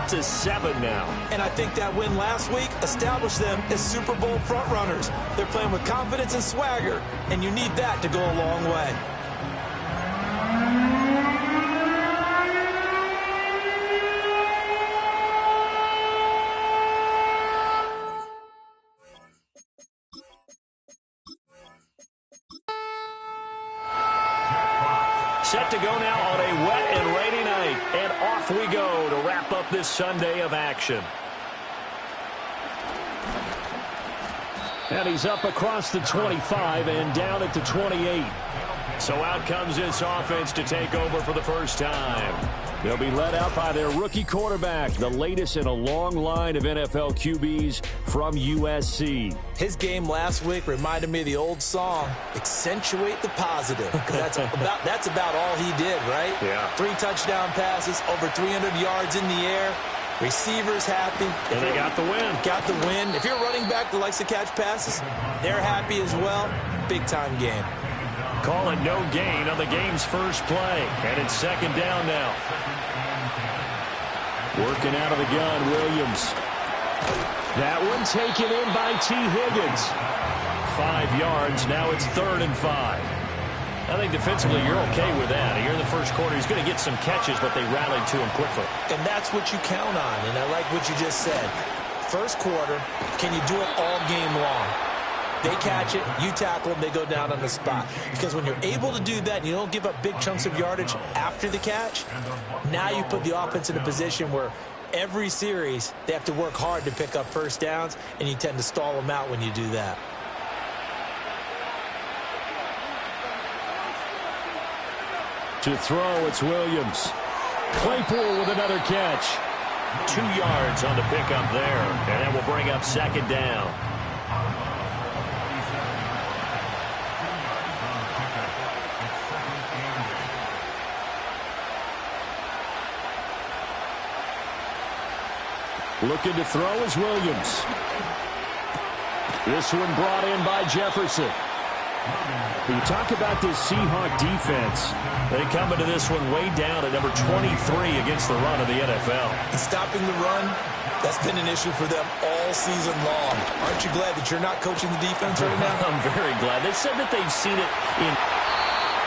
8-7 now. And I think that win last week established them as Super Bowl frontrunners. They're playing with confidence and swagger, and you need that to go a long way. Set to go now on a wet and rainy night. And off we go to wrap up this Sunday of action. And he's up across the 25 and down at the 28. So out comes this offense to take over for the first time. They'll be led out by their rookie quarterback, the latest in a long line of NFL QBs from USC. His game last week reminded me of the old song, accentuate the positive. That's about all he did, right? Yeah. 3 touchdown passes, over 300 yards in the air. Receivers happy. And they got the win. Got the win. If you're running back that likes to catch passes, they're happy as well. Big-time game. Call it no gain on the game's first play. And it's second down now. Working out of the gun, Williams. That one taken in by T. Higgins. 5 yards. Now it's 3rd and 5. I think defensively you're okay with that. Here in the first quarter, he's going to get some catches, but they rallied to him quickly. And that's what you count on, and I like what you just said. First quarter, can you do it all game long? They catch it, you tackle them, they go down on the spot. Because when you're able to do that and you don't give up big chunks of yardage after the catch, now you put the offense in a position where every series they have to work hard to pick up first downs, and you tend to stall them out when you do that. To throw, it's Williams. Claypool with another catch. 2 yards on the pickup there, and that will bring up second down. Looking to throw is Williams. This one brought in by Jefferson. When you talk about this Seahawk defense, they come into this one way down at number 23 against the run of the NFL. And stopping the run, that's been an issue for them all season long. Aren't you glad that you're not coaching the defense right now? I'm very glad. They said that they've seen it in...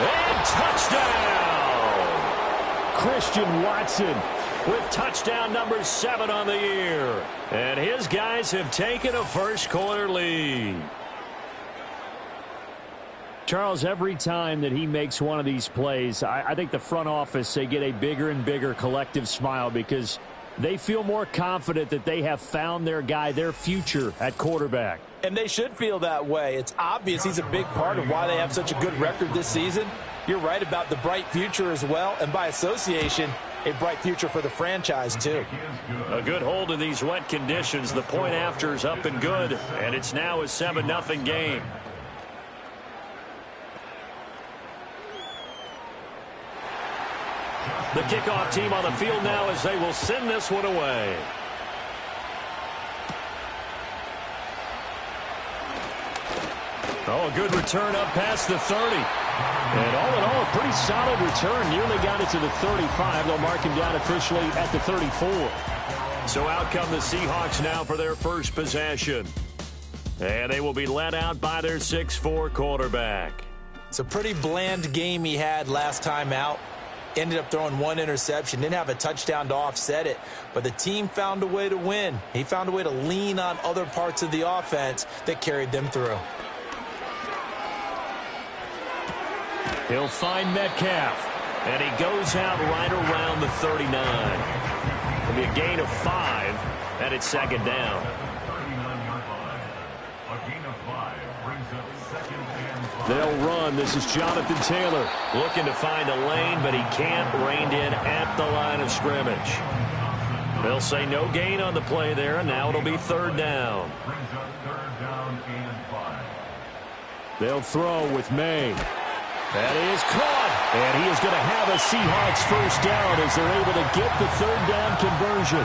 And touchdown! Christian Watson with touchdown number 7 on the year. And his guys have taken a first quarter lead. Charles, every time that he makes one of these plays, I think the front office, they get a bigger and bigger collective smile because they feel more confident that they have found their guy, their future at quarterback. And they should feel that way. It's obvious he's a big part of why they have such a good record this season. You're right about the bright future as well, and by association, a bright future for the franchise too. A good hold in these wet conditions. The point after is up and good, and it's now a 7-0 game. The kickoff team on the field now as they will send this one away. Oh, a good return up past the 30. And all in all, a pretty solid return. Nearly got it to the 35. They'll mark him down officially at the 34. So out come the Seahawks now for their first possession. And they will be led out by their 6'4" quarterback. It's a pretty bland game he had last time out. Ended up throwing 1 interception. Didn't have a touchdown to offset it. But the team found a way to win. He found a way to lean on other parts of the offense that carried them through. He'll find Metcalf. And he goes out right around the 39. It'll be a gain of 5. And it's second down. They'll run. This is Jonathan Taylor looking to find a lane, but he can't. Reined in at the line of scrimmage. They'll say no gain on the play there, and now it'll be third down. They'll throw with May. That is caught, and he is going to have a Seahawks first down as they're able to get the third down conversion.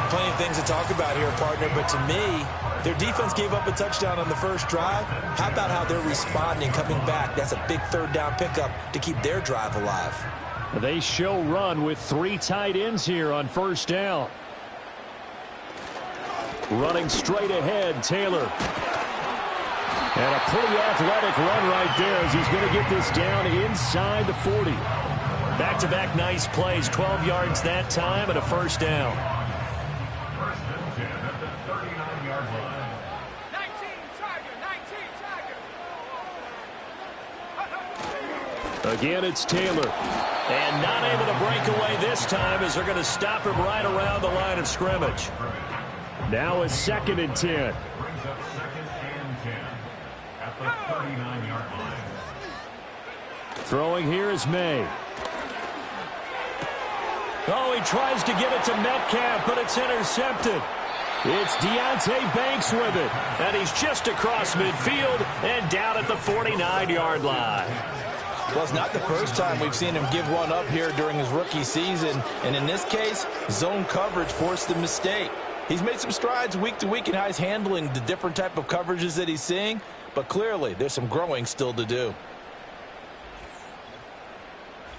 Plenty of things to talk about here, partner, but to me, their defense gave up a touchdown on the first drive. How about how they're responding, coming back? That's a big third down pickup to keep their drive alive. They show run with 3 tight ends here on first down. Running straight ahead, Taylor. And a pretty athletic run right there as he's going to get this down inside the 40. Back-to-back nice plays, 12 yards that time and a first down. Again, it's Taylor. And not able to break away this time as they're going to stop him right around the line of scrimmage. Now a 2nd and 10. Throwing here is May. Oh, he tries to get it to Metcalf, but it's intercepted. It's Deonte Banks with it. And he's just across midfield and down at the 49-yard line. Well, it's not the first time we've seen him give one up here during his rookie season. And in this case, zone coverage forced the mistake. He's made some strides week to week in how he's handling the different type of coverages that he's seeing. But clearly, there's some growing still to do.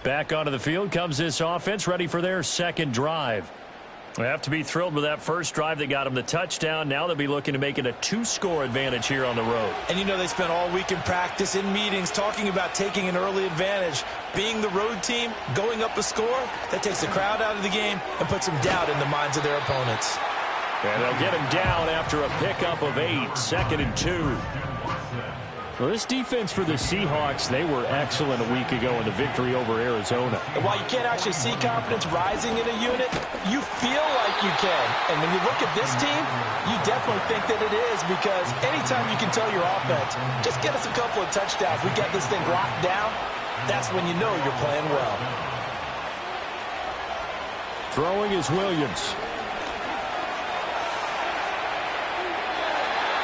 Back onto the field comes this offense, ready for their second drive. They have to be thrilled with that first drive that got them the touchdown. Now they'll be looking to make it a 2-score advantage here on the road. And you know they spent all week in practice, in meetings, talking about taking an early advantage. Being the road team, going up a score, that takes the crowd out of the game and puts some doubt in the minds of their opponents. And they'll get him down after a pickup of 8, 2nd and 2. Well, this defense for the Seahawks, they were excellent a week ago in the victory over Arizona. And while you can't actually see confidence rising in a unit, you feel like you can. And when you look at this team, you definitely think that it is, because anytime you can tell your offense, just get us a couple of touchdowns, we get this thing locked down, that's when you know you're playing well. Throwing is Williams.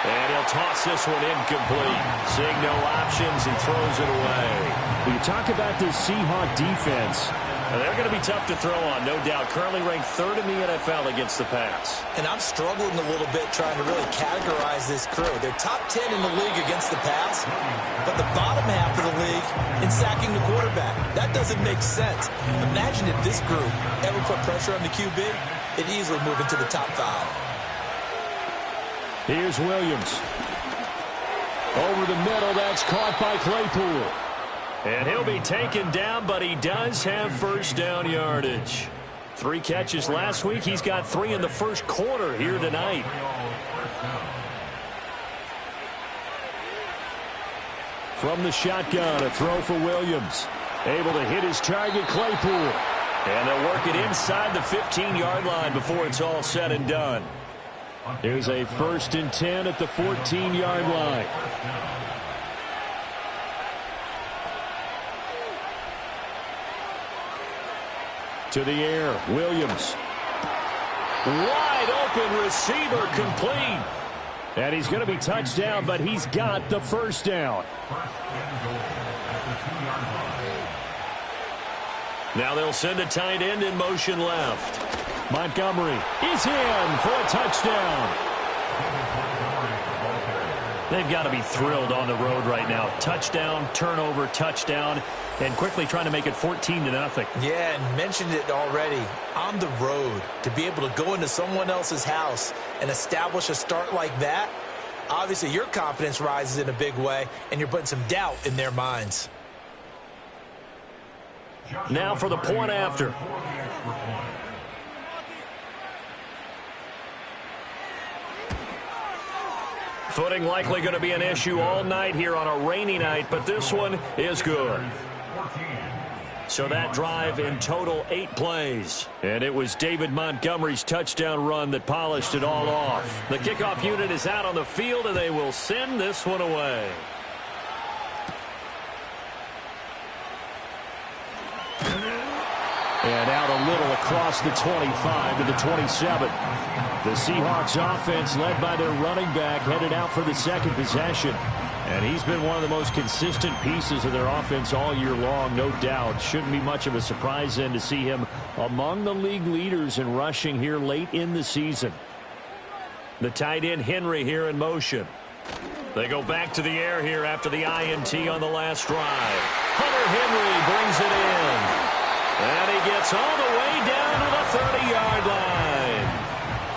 And he'll toss this one incomplete. Seeing no options, he throws it away. When you talk about this Seahawk defense, they're going to be tough to throw on, no doubt. Currently ranked 3rd in the NFL against the pass. And I'm struggling a little bit trying to really categorize this crew. They're top 10 in the league against the pass, but the bottom half of the league in sacking the quarterback. That doesn't make sense. Imagine if this group ever put pressure on the QB, it'd easily move into the top 5. Here's Williams. Over the middle, that's caught by Claypool. And he'll be taken down, but he does have first down yardage. 3 catches last week. He's got 3 in the first quarter here tonight. From the shotgun, a throw for Williams. Able to hit his target, Claypool. And they'll work it inside the 15-yard line before it's all said and done. Here's a 1st and 10 at the 14-yard line. To the air, Williams. Wide open receiver, complete. And he's going to be touched down, but he's got the first down. Now they'll send a tight end in motion left. Montgomery is in for a touchdown. They've got to be thrilled on the road right now. Touchdown, turnover, touchdown, and quickly trying to make it 14-0. Yeah, and mentioned it already. On the road, to be able to go into someone else's house and establish a start like that, obviously your confidence rises in a big way, and you're putting some doubt in their minds. Now for the point after. Footing likely going to be an issue all night here on a rainy night, but this one is good. So that drive in total 8 plays. And it was David Montgomery's touchdown run that polished it all off. The kickoff unit is out on the field, and they will send this one away. And out a little across the 25 to the 27. The Seahawks offense, led by their running back, headed out for the second possession. And he's been one of the most consistent pieces of their offense all year long, no doubt. Shouldn't be much of a surprise then to see him among the league leaders in rushing here late in the season. The tight end Henry here in motion. They go back to the air here after the INT on the last drive. Hunter Henry brings it in. And he gets all the way down to the 30-yard line.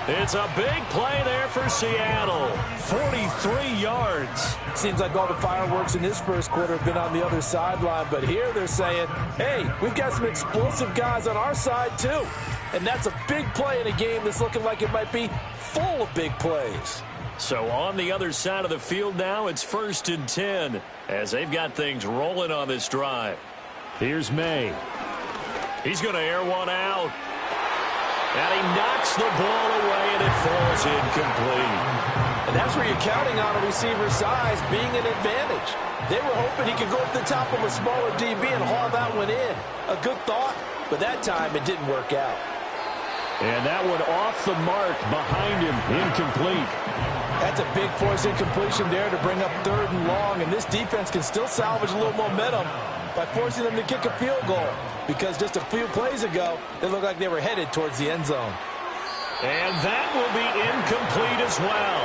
It's a big play there for Seattle. 43 yards. Seems like all the fireworks in this first quarter have been on the other sideline, but here they're saying, hey, we've got some explosive guys on our side too. And that's a big play in a game that's looking like it might be full of big plays. So on the other side of the field now, it's 1st and 10 as they've got things rolling on this drive. Here's May. He's going to air one out. And he knocks the ball away, and it falls incomplete. And that's where you're counting on a receiver's size being an advantage. They were hoping he could go up the top of a smaller DB and haul that one in. A good thought, but that time it didn't work out. And that one off the mark behind him, incomplete. That's a big force incompletion there to bring up 3rd and long, and this defense can still salvage a little momentum by forcing them to kick a field goal, because just a few plays ago, it looked like they were headed towards the end zone. And that will be incomplete as well.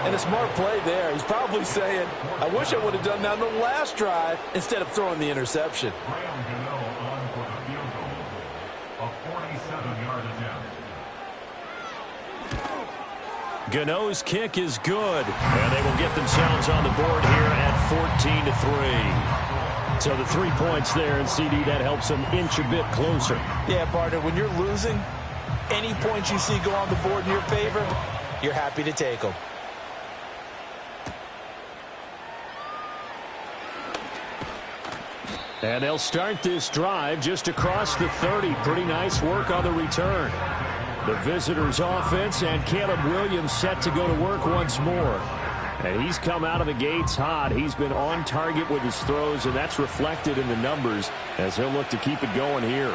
And a smart play there. He's probably saying, I wish I would have done that on the last drive instead of throwing the interception. Gano's kick is good, and they will get themselves on the board here at 14-3. So the 3 points there, and CD, that helps them inch a bit closer. Yeah, partner, when you're losing, any points you see go on the board in your favor, you're happy to take them. And they'll start this drive just across the 30. Pretty nice work on the return. The visitors' offense and Caleb Williams set to go to work once more. And he's come out of the gates hot. He's been on target with his throws, and that's reflected in the numbers as he'll look to keep it going here.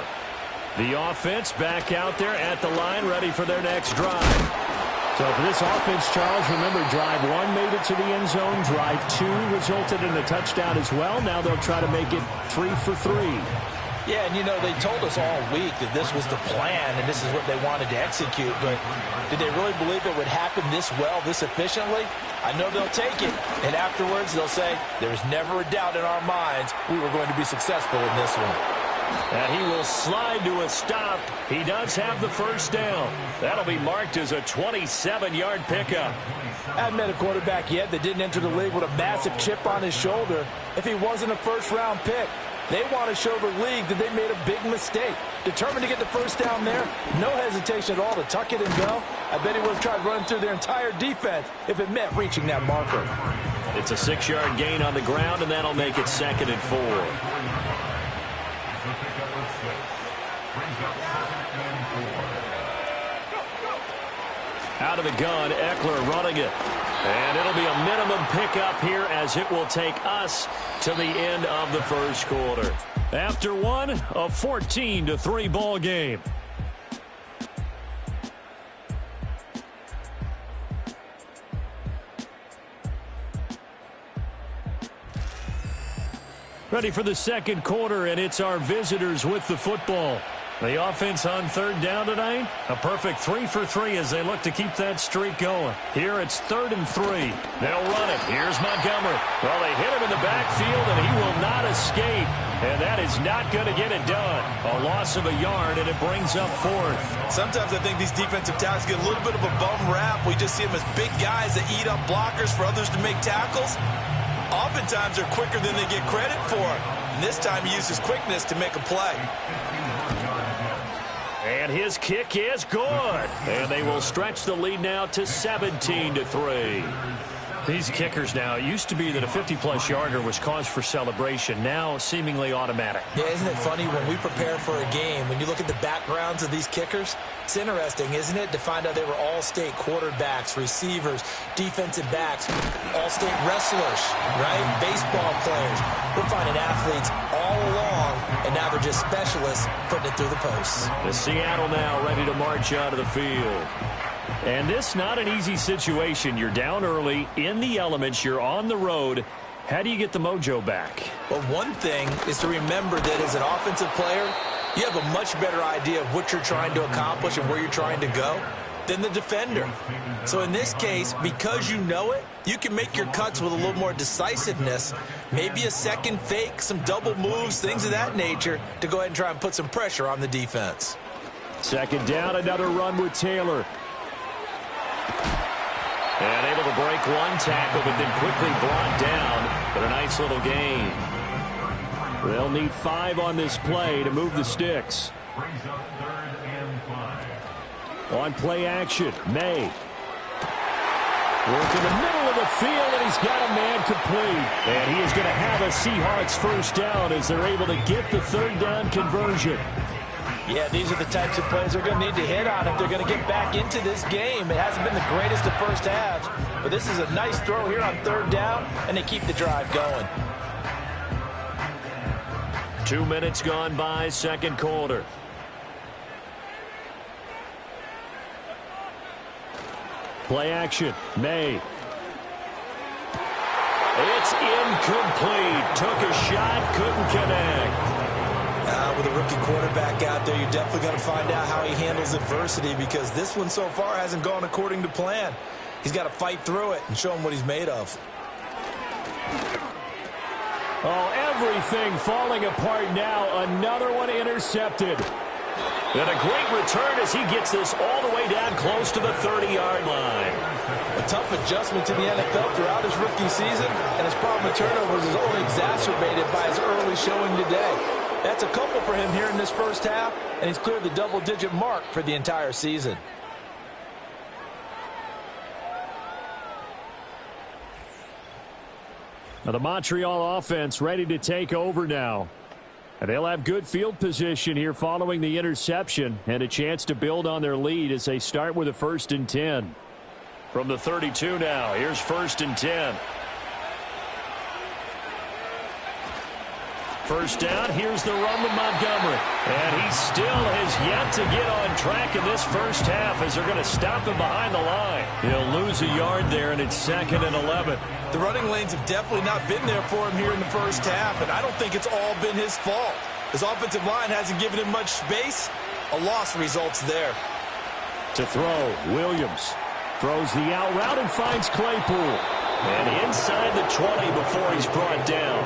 The offense back out there at the line, ready for their next drive. So for this offense, Charles, remember, drive 1 made it to the end zone. Drive 2 resulted in a touchdown as well. Now they'll try to make it 3 for 3. Yeah, and you know, they told us all week that this was the plan and this is what they wanted to execute, but did they really believe it would happen this well, this efficiently? I know they'll take it, and afterwards they'll say, there's never a doubt in our minds we were going to be successful in this one. And he will slide to a stop. He does have the first down. That'll be marked as a 27-yard pickup. I haven't met a quarterback yet that didn't enter the league with a massive chip on his shoulder if he wasn't a first-round pick. They want to show the league that they made a big mistake. Determined to get the first down there, no hesitation at all to tuck it and go. I bet he would have tried running through their entire defense if it meant reaching that marker. It's a 6-yard gain on the ground, and that'll make it 2nd and 4. Out of the gun, Eckler running it. And it'll be a minimum pickup here as it will take us to the end of the first quarter. After one, a 14-3 ball game. Ready for the second quarter, and it's our visitors with the football. The offense on 3rd down tonight, a perfect 3 for 3 as they look to keep that streak going. Here it's 3rd and 3. They'll run it. Here's Montgomery. Well, they hit him in the backfield, and he will not escape. And that is not going to get it done. A loss of a yard, and it brings up 4th. Sometimes I think these defensive tackles get a little bit of a bum rap. We just see them as big guys that eat up blockers for others to make tackles. Oftentimes they're quicker than they get credit for. And this time he used his quickness to make a play. And his kick is good. And they will stretch the lead now to 17-3. These kickers now, it used to be that a 50-plus yarder was cause for celebration. Now seemingly automatic. Yeah, isn't it funny when we prepare for a game, when you look at the backgrounds of these kickers, it's interesting, isn't it, to find out they were all-state quarterbacks, receivers, defensive backs, all-state wrestlers, right? Baseball players. We're finding athletes all along, and now they're just specialists putting it through the posts. The Seattle now ready to march out of the field. And this not an easy situation. You're down early, in the elements, you're on the road. How do you get the mojo back? Well, one thing is to remember that as an offensive player, you have a much better idea of what you're trying to accomplish and where you're trying to go. than the defender. So in this case, because you know it, you can make your cuts with a little more decisiveness, maybe a second fake, some double moves, things of that nature, to go ahead and try and put some pressure on the defense. Second down, another run with Taylor. And able to break one tackle, but then quickly brought down. But a nice little gain. They'll need 5 on this play to move the sticks. On play action, May. Work in the middle of the field, and he's got a man complete. And he is going to have a Seahawks first down as they're able to get the third down conversion. Yeah, these are the types of plays they're going to need to hit on if they're going to get back into this game. It hasn't been the greatest of first halves, but this is a nice throw here on third down, and they keep the drive going. 2 minutes gone by, second quarter. Play action, May. It's incomplete. Took a shot, couldn't connect. With a rookie quarterback out there, you're definitely going to find out how he handles adversity, because this one so far hasn't gone according to plan. He's got to fight through it and show him what he's made of. Oh, everything falling apart now. Another one intercepted. And a great return as he gets this all the way down close to the 30-yard line. A tough adjustment to the NFL throughout his rookie season, and his problem with turnovers is only exacerbated by his early showing today. That's a couple for him here in this first half, and he's cleared the double-digit mark for the entire season. Now the Montreal offense ready to take over now. And they'll have good field position here following the interception and a chance to build on their lead as they start with a 1st and 10. From the 32 now, here's 1st and 10. First down, here's the run with Montgomery. And he still has yet to get on track in this first half as they're going to stop him behind the line. He'll lose a yard there, and it's 2nd and 11. The running lanes have definitely not been there for him here in the first half, and I don't think it's all been his fault. His offensive line hasn't given him much space. A loss results there. To throw, Williams throws the out route and finds Claypool. And inside the 20 before he's brought down.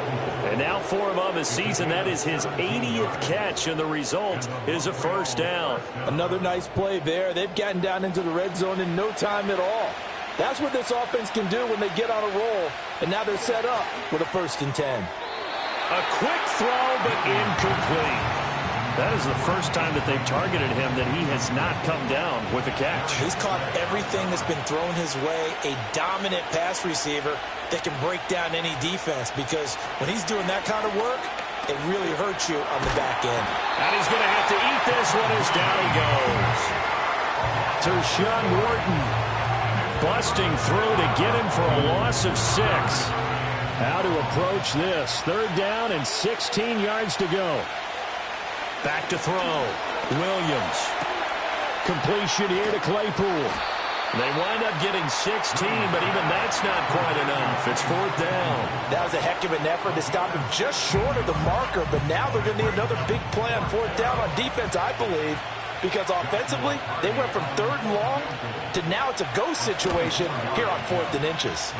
And now for him on the season, that is his 80th catch, and the result is a first down. Another nice play there. They've gotten down into the red zone in no time at all. That's what this offense can do when they get on a roll, and now they're set up with a 1st and 10. A quick throw, but incomplete. That is the first time that they've targeted him that he has not come down with a catch. He's caught everything that's been thrown his way. A dominant pass receiver that can break down any defense, because when he's doing that kind of work, it really hurts you on the back end. And he's going to have to eat this one as down he goes. Tershawn Wharton busting through to get him for a loss of 6. How to approach this. 3rd down and 16 yards to go. Back to throw. Williams. Completion here to Claypool. They wind up getting 16, but even that's not quite enough. It's 4th down. That was a heck of an effort to stop him just short of the marker, but now they're going to need another big play on 4th down on defense, I believe, because offensively, they went from 3rd and long to now it's a go situation here on 4th and inches.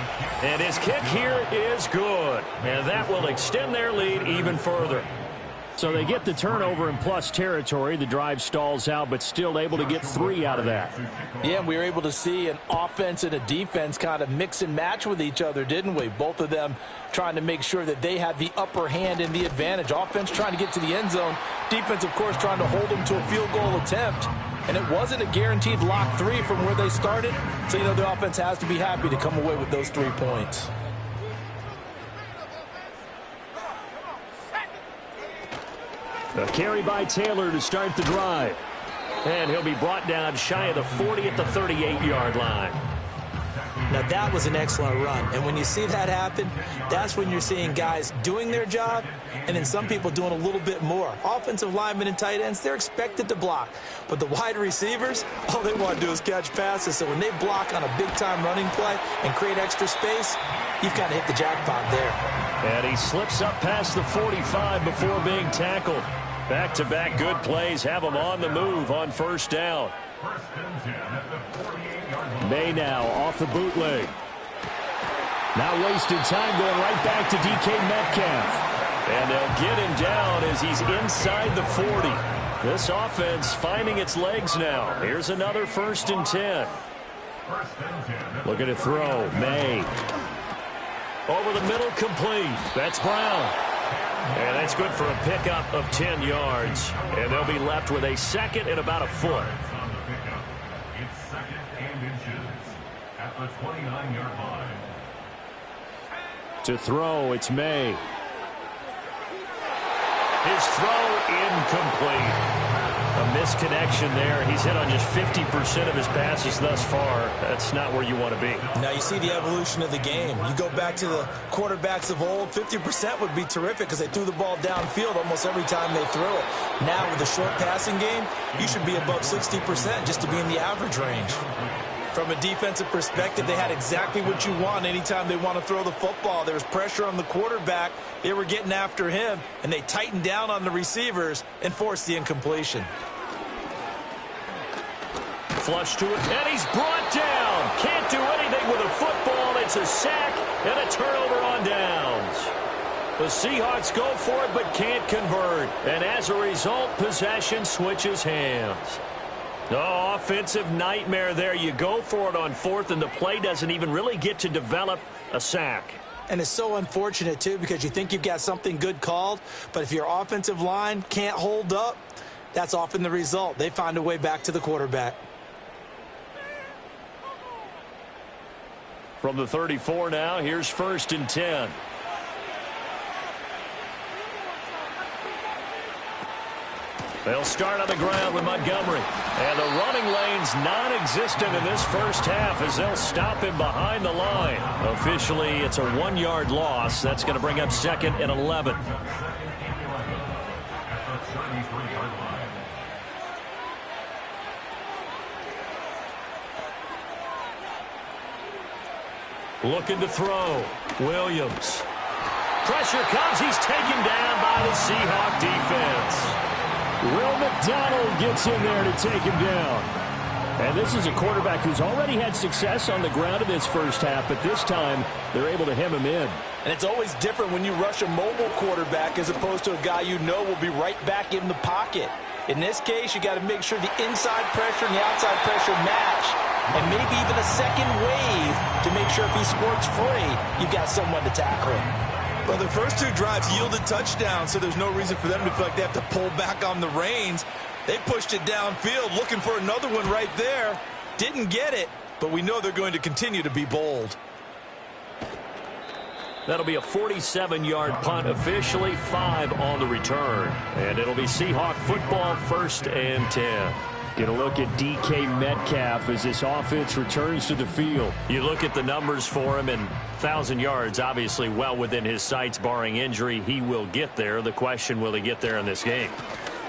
And his kick here is good, and that will extend their lead even further. So they get the turnover in plus territory. The drive stalls out, but still able to get 3 out of that. Yeah, we were able to see an offense and a defense kind of mix and match with each other, didn't we? Both of them trying to make sure that they had the upper hand and the advantage. Offense trying to get to the end zone. Defense, of course, trying to hold them to a field goal attempt. And it wasn't a guaranteed lock 3 from where they started. So, you know, the offense has to be happy to come away with those 3 points. A carry by Taylor to start the drive. And he'll be brought down shy of the 40 at the 38-yard line. Now, that was an excellent run. And when you see that happen, that's when you're seeing guys doing their job and then some people doing a little bit more. Offensive linemen and tight ends, they're expected to block. But the wide receivers, all they want to do is catch passes. So when they block on a big-time running play and create extra space, you've kind of hit the jackpot there. And he slips up past the 45 before being tackled. Back-to-back good plays have him on the move on 1st down. May now off the bootleg. Not wasting time, going right back to DK Metcalf. And they'll get him down as he's inside the 40. This offense finding its legs now. Here's another 1st and 10. Looking to throw. May. Over the middle, complete. That's Brown. And that's good for a pickup of 10 yards. And they'll be left with a 2nd and about a foot. It's 2nd and inches at the 29-yard line. To throw, it's May. His throw incomplete. A misconnection there. He's hit on just 50% of his passes thus far. That's not where you want to be. Now you see the evolution of the game. You go back to the quarterbacks of old, 50% would be terrific because they threw the ball downfield almost every time they threw it. Now with the short passing game, you should be above 60% just to be in the average range. From a defensive perspective, they had exactly what you want anytime they want to throw the football. There was pressure on the quarterback. They were getting after him, and they tightened down on the receivers and forced the incompletion. Flush to it, and he's brought down. Can't do anything with a football. It's a sack and a turnover on downs. The Seahawks go for it but can't convert. And as a result, possession switches hands. Oh, offensive nightmare there. You go for it on 4th, and the play doesn't even really get to develop a sack. And it's so unfortunate, too, because you think you've got something good called, but if your offensive line can't hold up, that's often the result. They find a way back to the quarterback. From the 34 now, here's 1st and 10. They'll start on the ground with Montgomery. And the running lane's non-existent in this first half as they'll stop him behind the line. Officially, it's a 1-yard loss. That's going to bring up 2nd and 11. Looking to throw. Williams. Pressure comes. He's taken down by the Seahawk defense. Will McDonald gets in there to take him down. And this is a quarterback who's already had success on the ground in this first half, but this time they're able to hem him in. And it's always different when you rush a mobile quarterback as opposed to a guy you know will be right back in the pocket. In this case, you got to make sure the inside pressure and the outside pressure match. And maybe even a second wave to make sure if he squirts free, you've got someone to tackle him. Well, the first 2 drives yielded touchdowns, so there's no reason for them to feel like they have to pull back on the reins. They pushed it downfield, looking for another one right there. Didn't get it, but we know they're going to continue to be bold. That'll be a 47-yard punt, officially 5 on the return. And it'll be Seahawk football, 1st and 10. Get a look at DK Metcalf as this offense returns to the field. You look at the numbers for him, and 1,000 yards obviously well within his sights, barring injury. He will get there. The question, will he get there in this game?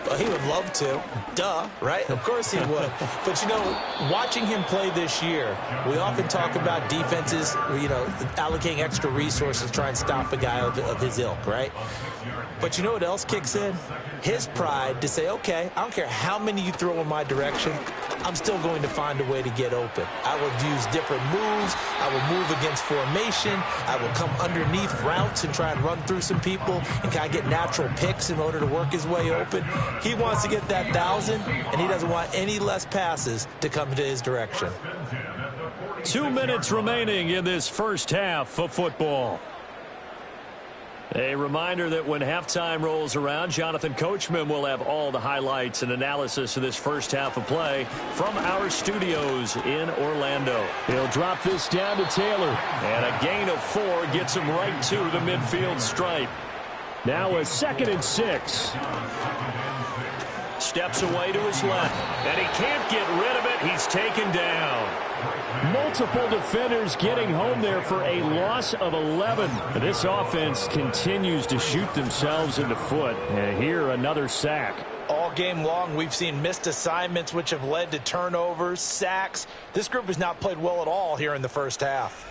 Well, he would love to. Duh, right? Of course he would. But, you know, watching him play this year, we often talk about defenses, you know, allocating extra resources to try and stop a guy of his ilk, right? But you know what else kicks in? His pride to say, okay, I don't care how many you throw in my direction, I'm still going to find a way to get open. I will use different moves. I will move against formation. I will come underneath routes and try and run through some people and kind of get natural picks in order to work his way open. He wants to get that 1,000, and he doesn't want any less passes to come into his direction. 2 minutes remaining in this first half of football. A reminder that when halftime rolls around, Jonathan Coachman will have all the highlights and analysis of this first half of play from our studios in Orlando. He'll drop this down to Taylor. And a gain of 4 gets him right to the midfield stripe. Now a 2nd and 6. Steps away to his left. And he can't get rid of it. He's taken down. Multiple defenders getting home there for a loss of 11. This offense continues to shoot themselves in the foot. And here, another sack. All game long, we've seen missed assignments, which have led to turnovers, sacks. This group has not played well at all here in the first half.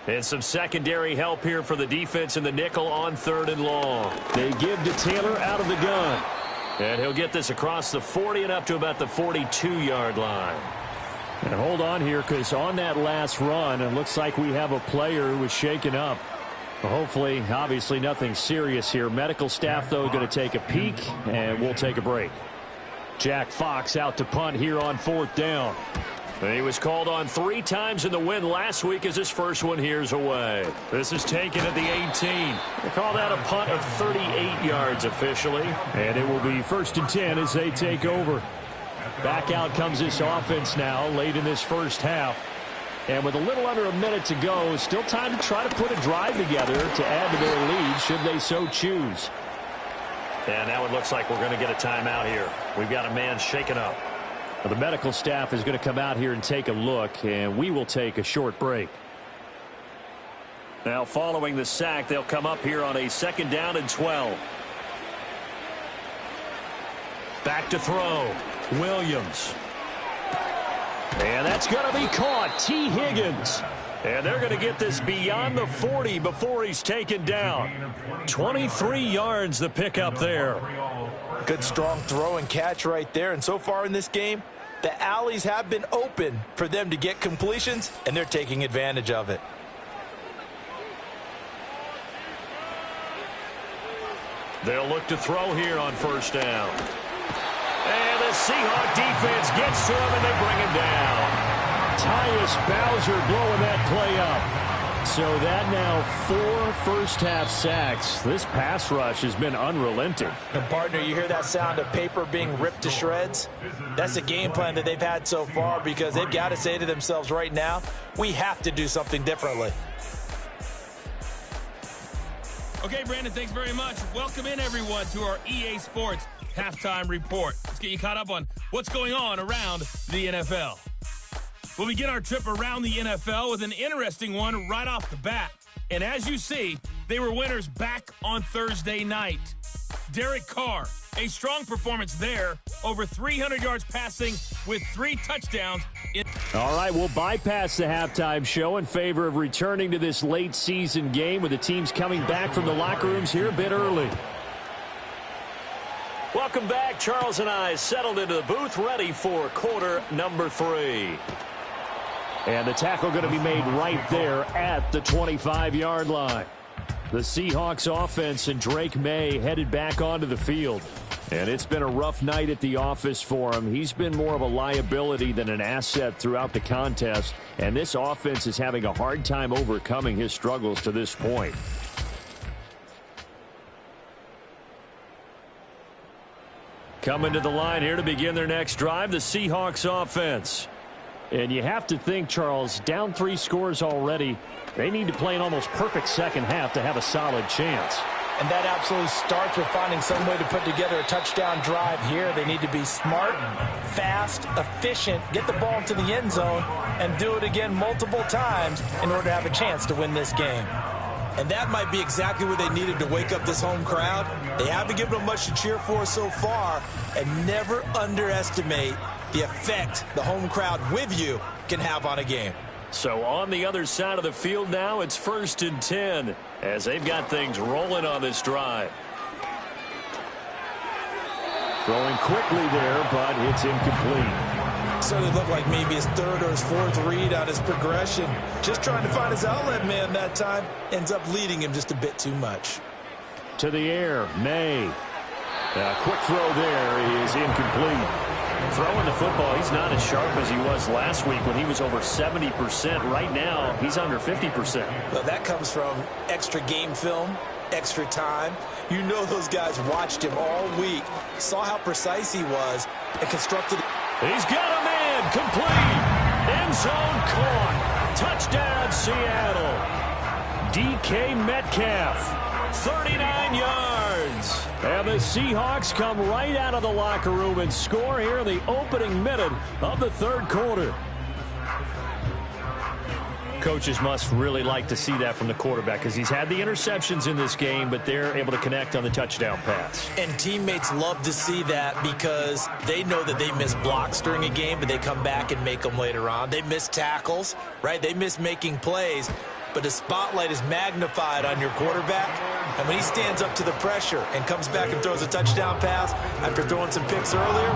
And some secondary help here for the defense in the nickel on 3rd and long. They give to Taylor out of the gun. And he'll get this across the 40 and up to about the 42-yard line. And hold on here, because on that last run, it looks like we have a player who was shaken up. Well, hopefully, obviously nothing serious here. Medical staff, though, going to take a peek, and we'll take a break. Jack Fox out to punt here on 4th down. He was called on 3 times in the win last week as his first one here's away. This is taken at the 18. They call that a punt of 38 yards officially. And it will be 1st and 10 as they take over. Back out comes this offense now late in this first half. And with a little under a minute to go, still time to try to put a drive together to add to their lead should they so choose. And now it looks like we're going to get a timeout here. We've got a man shaken up. Well, the medical staff is going to come out here and take a look, and we will take a short break. Now following the sack, they'll come up here on a 2nd down and 12. Back to throw. Williams. And that's going to be caught. T. Higgins. And they're going to get this beyond the 40 before he's taken down. 23 yards the pickup there. Good strong throw and catch right there. And so far in this game, the alleys have been open for them to get completions, and they're taking advantage of it. They'll look to throw here on 1st down. And the Seahawks defense gets to him, and they bring him down. Tyus Bowser blowing that play up. So that now 4 first-half sacks. This pass rush has been unrelenting. And, partner, you hear that sound of paper being ripped to shreds? That's the game plan that they've had so far, because they've got to say to themselves right now, we have to do something differently. Okay, Brandon, thanks very much. Welcome in, everyone, to our EA Sports Halftime Report. Let's get you caught up on what's going on around the NFL. We'll begin our trip around the NFL with an interesting one right off the bat. And as you see, they were winners back on Thursday night. Derek Carr, a strong performance there, over 300 yards passing with 3 touchdowns. All right, we'll bypass the halftime show in favor of returning to this late season game with the teams coming back from the locker rooms here a bit early. Welcome back. Charles and I settled into the booth ready for quarter number 3. And the tackle going to be made right there at the 25-yard line. The Seahawks offense and Drake May headed back onto the field. And it's been a rough night at the office for him. He's been more of a liability than an asset throughout the contest. And this offense is having a hard time overcoming his struggles to this point. Coming to the line here to begin their next drive, the Seahawks offense. And you have to think, Charles, down 3 scores already. They need to play an almost perfect second half to have a solid chance. And that absolutely starts with finding some way to put together a touchdown drive here. They need to be smart, fast, efficient, get the ball into the end zone, and do it again multiple times in order to have a chance to win this game. And that might be exactly what they needed to wake up this home crowd. They haven't given them much to cheer for so far, and never underestimate the effect the home crowd with you can have on a game. So on the other side of the field now, it's 1st and 10 as they've got things rolling on this drive. Throwing quickly there, but it's incomplete. Certainly looked like maybe his 3rd or his 4th read on his progression. Just trying to find his outlet man that time. Ends up leading him just a bit too much. To the air, May. A quick throw there is incomplete. Throwing the football, he's not as sharp as he was last week when he was over 70%. Right now, he's under 50%. Well, that comes from extra game film, extra time. You know those guys watched him all week, saw how precise he was, and constructed. He's got a man, complete. End zone caught. Touchdown, Seattle. DK Metcalf, 39 yards. And the Seahawks come right out of the locker room and score here in the opening minute of the 3rd quarter. Coaches must really like to see that from the quarterback because he's had the interceptions in this game, but they're able to connect on the touchdown pass. And teammates love to see that because they know that they miss blocks during a game, but they come back and make them later on. They miss tackles, right? They miss making plays. but the spotlight is magnified on your quarterback. And when he stands up to the pressure and comes back and throws a touchdown pass after throwing some picks earlier,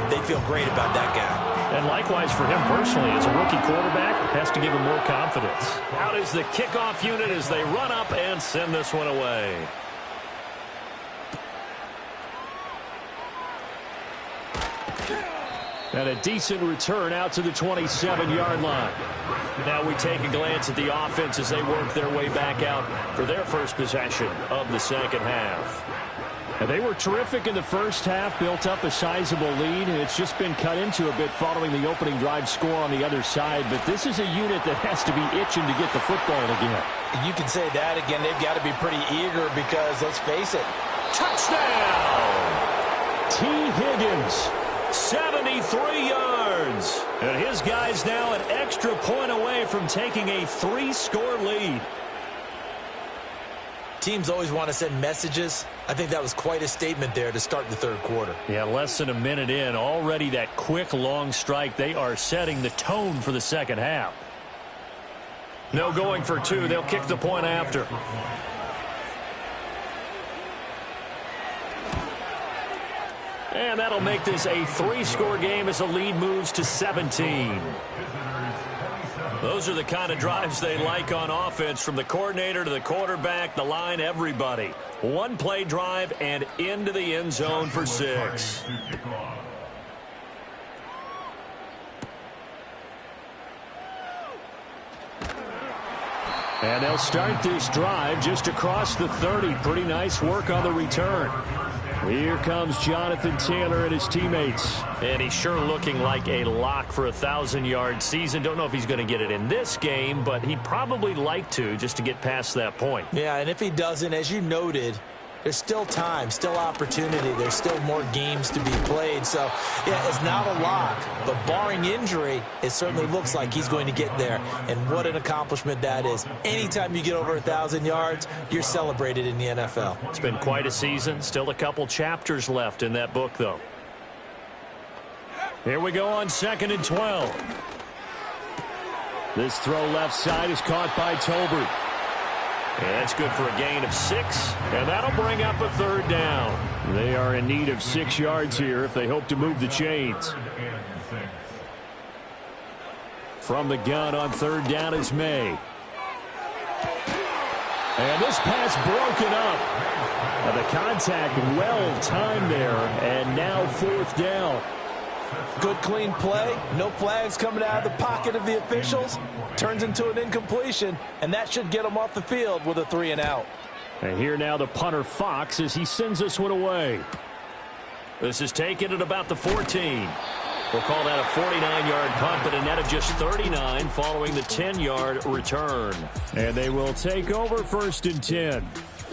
they feel great about that guy. And likewise for him personally, as a rookie quarterback, has to give him more confidence. Out is the kickoff unit as they run up and send this one away. And a decent return out to the 27-yard line. Now we take a glance at the offense as they work their way back out for their first possession of the second half. And they were terrific in the first half, built up a sizable lead, and it's just been cut into a bit following the opening drive score on the other side. But this is a unit that has to be itching to get the football again. You can say that again. They've got to be pretty eager because, let's face it, touchdown! T. Higgins, 73 yards. And his guys now an extra point away from taking a 3-score lead. Teams always want to send messages. I think that was quite a statement there to start the third quarter. Yeah, less than a minute in. Already that quick, long strike. They are setting the tone for the second half. No going for two. They'll kick the point after. And that'll make this a 3-score game as the lead moves to 17. Those are the kind of drives they like on offense, from the coordinator to the quarterback, the line, everybody. One-play drive and into the end zone for 6. And they'll start this drive just across the 30. Pretty nice work on the return. Here comes Jonathan Taylor and his teammates. And he's sure looking like a lock for a 1,000-yard season. Don't know if he's going to get it in this game, but he'd probably like to, just to get past that point. Yeah, and if he doesn't, as you noted, there's still time, still opportunity. There's still more games to be played. So, yeah, it's not a lock. But barring injury, it certainly looks like he's going to get there. And what an accomplishment that is. Anytime you get over 1,000 yards, you're celebrated in the NFL. It's been quite a season. Still a couple chapters left in that book, though. Here we go on 2nd and 12. This throw left side is caught by Tolbert. And that's good for a gain of 6, and that'll bring up a 3rd down. They are in need of 6 yards here if they hope to move the chains. From the gun on 3rd down is May. And this pass broken up. The contact well timed there, and now 4th down. Good, clean play. No flags coming out of the pocket of the officials. Turns into an incompletion, and that should get him off the field with a 3-and-out. And here now the punter, Fox, as he sends this one away. This is taken at about the 14. We'll call that a 49-yard punt, but a net of just 39 following the 10-yard return. And they will take over 1st and 10.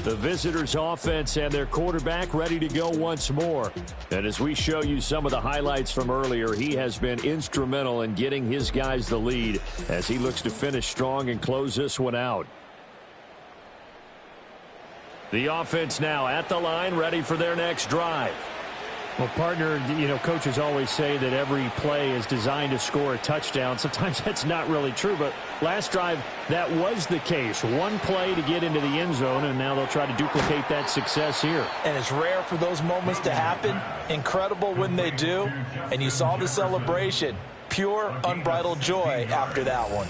The visitors' offense and their quarterback ready to go once more. And as we show you some of the highlights from earlier, he has been instrumental in getting his guys the lead as he looks to finish strong and close this one out. The offense now at the line, ready for their next drive. Well, partner, you know, coaches always say that every play is designed to score a touchdown. Sometimes that's not really true, but last drive, that was the case. One play to get into the end zone, and now they'll try to duplicate that success here. And it's rare for those moments to happen. Incredible when they do. And you saw the celebration. Pure, unbridled joy after that one.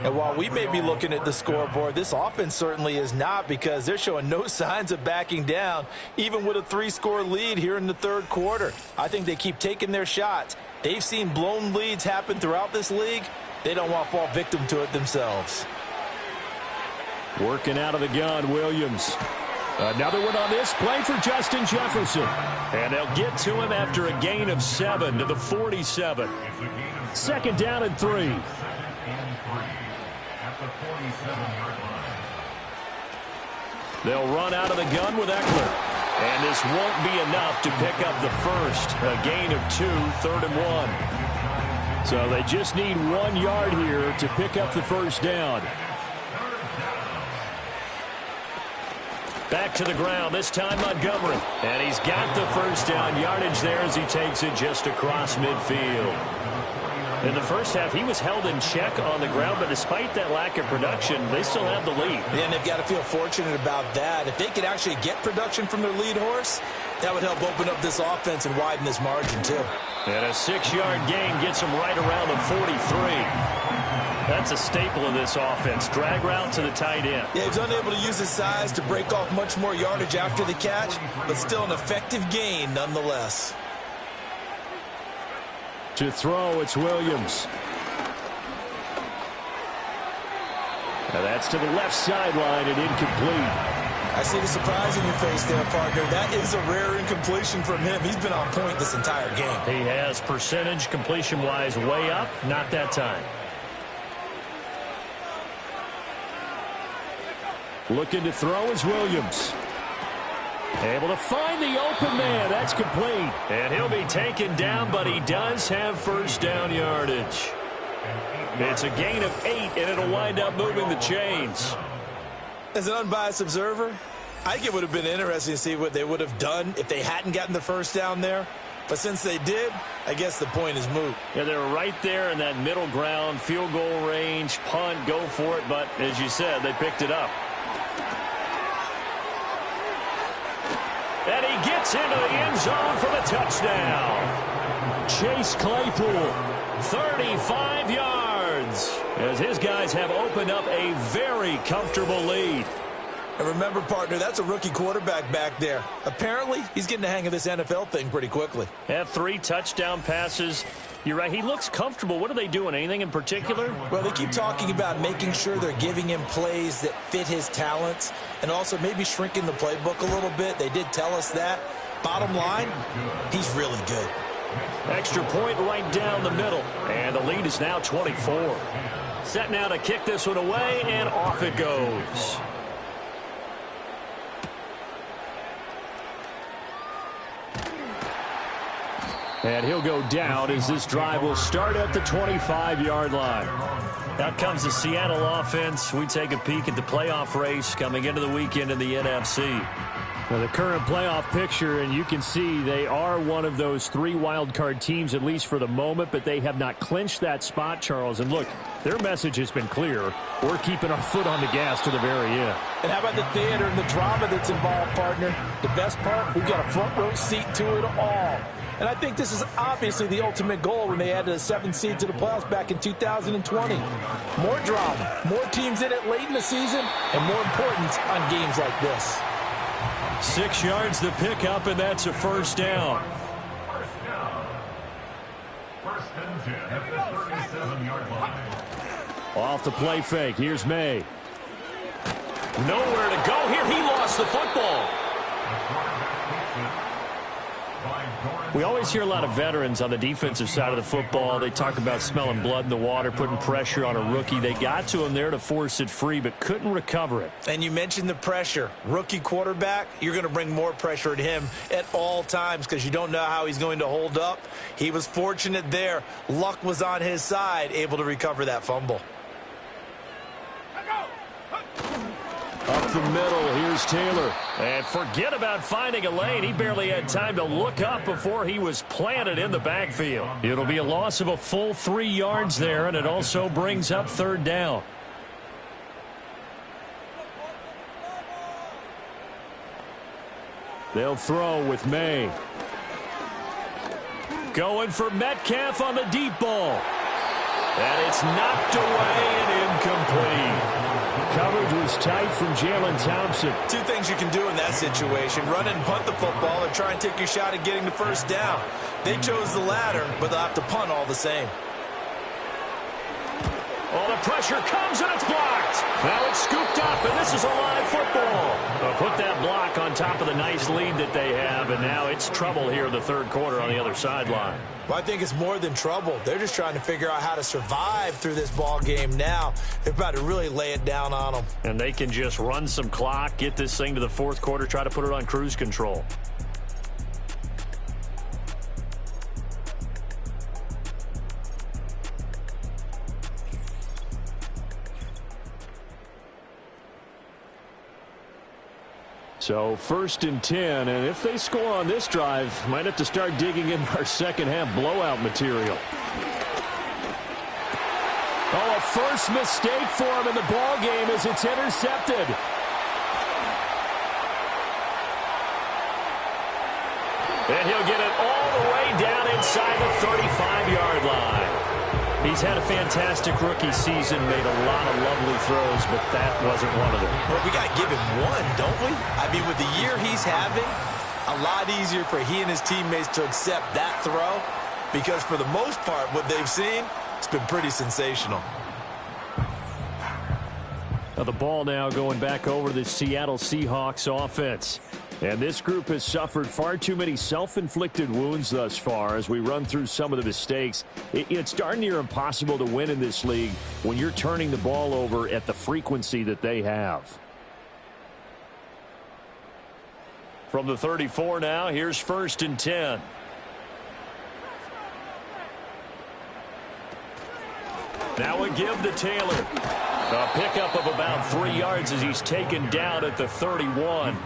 And while we may be looking at the scoreboard, this offense certainly is not, because they're showing no signs of backing down, even with a 3-score lead here in the third quarter. I think they keep taking their shots. They've seen blown leads happen throughout this league. They don't want to fall victim to it themselves. Working out of the gun, Williams. Another one on this play for Justin Jefferson. And they'll get to him after a gain of 7 to the 47. 2nd down and 3. They'll run out of the gun with Eckler. And this won't be enough to pick up the first. A gain of 2, 3rd and 1. So they just need 1 yard here to pick up the first down. Back to the ground, this time Montgomery. And he's got the first down yardage there as he takes it just across midfield. In the first half, he was held in check on the ground, but despite that lack of production, they still have the lead. Yeah, and they've got to feel fortunate about that. If they could actually get production from their lead horse, that would help open up this offense and widen this margin, too. And a 6-yard gain gets him right around the 43. That's a staple of this offense. Drag route to the tight end. Yeah, he's unable to use his size to break off much more yardage after the catch, but still an effective gain nonetheless. To throw, it's Williams. Now that's to the left sideline and incomplete. I see the surprise in your face there, partner. That is a rare incompletion from him. He's been on point this entire game. He has percentage completion-wise way up, not that time. Looking to throw is Williams. Able to find the open man. That's complete. And he'll be taken down, but he does have first down yardage. It's a gain of 8, and it'll wind up moving the chains. As an unbiased observer, I think it would have been interesting to see what they would have done if they hadn't gotten the first down there. But since they did, I guess the point is moot. Yeah, they were right there in that middle ground, field goal range, punt, go for it. But as you said, they picked it up. And he gets into the end zone for the touchdown. Chase Claypool, 35 yards, as his guys have opened up a very comfortable lead. And remember, partner, that's a rookie quarterback back there. Apparently, he's getting the hang of this NFL thing pretty quickly. Had 3 touchdown passes. You're right, he looks comfortable. What are they doing? Anything in particular? Well, they keep talking about making sure they're giving him plays that fit his talents and also maybe shrinking the playbook a little bit. They did tell us that. Bottom line, he's really good. Extra point right down the middle. And the lead is now 24. Set now to kick this one away, and off it goes. And he'll go down as this drive will start at the 25-yard line. Out comes the Seattle offense. We take a peek at the playoff race coming into the weekend in the NFC. Now the current playoff picture, and you can see they are one of those 3 wildcard teams, at least for the moment, but they have not clinched that spot, Charles. And look, their message has been clear. We're keeping our foot on the gas to the very end. And how about the theater and the drama that's involved, partner? The best part, we've got a front row seat to it all. And I think this is obviously the ultimate goal when they added a 7th seed to the playoffs back in 2020. More drama, more teams in it late in the season, and more importance on games like this. 6 yards the pickup, and that's a first down. First and 10 at the 37-yard line. Off the play fake. Here's May. Nowhere to go here. He lost the football. We always hear a lot of veterans on the defensive side of the football. They talk about smelling blood in the water, putting pressure on a rookie. They got to him there to force it free, but couldn't recover it. And you mentioned the pressure. Rookie quarterback, you're going to bring more pressure at him at all times because you don't know how he's going to hold up. He was fortunate there. Luck was on his side, able to recover that fumble. Up the middle, here's Taylor. And forget about finding a lane. He barely had time to look up before he was planted in the backfield. It'll be a loss of a full 3 yards there, and it also brings up 3rd down. They'll throw with May. Going for Metcalf on the deep ball. And it's knocked away and incomplete. Coverage was tight from Jalen Thompson. 2 things you can do in that situation. Run and punt the football or try and take your shot at getting the first down. They chose the latter, but they'll have to punt all the same. Oh, the pressure comes and it's blocked. Now it's scooped up, and this is a live football. They'll put that block on top of the nice lead that they have, and now it's trouble here in the 3rd quarter on the other sideline. Well, I think it's more than trouble. They're just trying to figure out how to survive through this ball game now. They're about to really lay it down on them. And they can just run some clock, get this thing to the 4th quarter, try to put it on cruise control. So 1st and 10, and if they score on this drive, might have to start digging in our second half blowout material. Oh, a first mistake for him in the ball game as it's intercepted. And he'll get it all the way down inside the 35-yard line. He's had a fantastic rookie season, made a lot of lovely throws, but that wasn't one of them. Well, we got to give him one, don't we? I mean, with the year he's having, a lot easier for he and his teammates to accept that throw because for the most part, what they've seen, it's been pretty sensational. Now the ball now going back over to the Seattle Seahawks offense. And this group has suffered far too many self-inflicted wounds thus far as we run through some of the mistakes. It's darn near impossible to win in this league when you're turning the ball over at the frequency that they have. From the 34 now, here's 1st and 10. Now a give to Taylor. A pickup of about 3 yards as he's taken down at the 31.